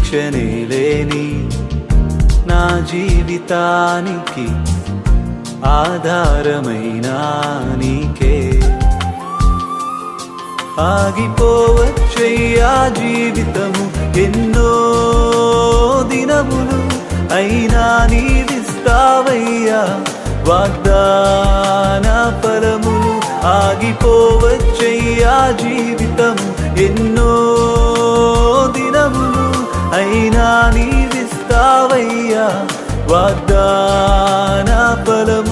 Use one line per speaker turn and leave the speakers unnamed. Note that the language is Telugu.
నిరీక్షణే లేని నా జీవితానికి ఆధారమైనా నీకే. ఆగిపోవచ్చయ్యా జీవితము ఎన్నో దినములు, అయినా నీవిస్తావయ్యా వాగ్దాన ఫలములు. ఆగిపోవచ్చయ్యా జీవితము ఎన్నో దినములు, అయినా నీవిస్తావయ్యా వాగ్దాన ఫలములు.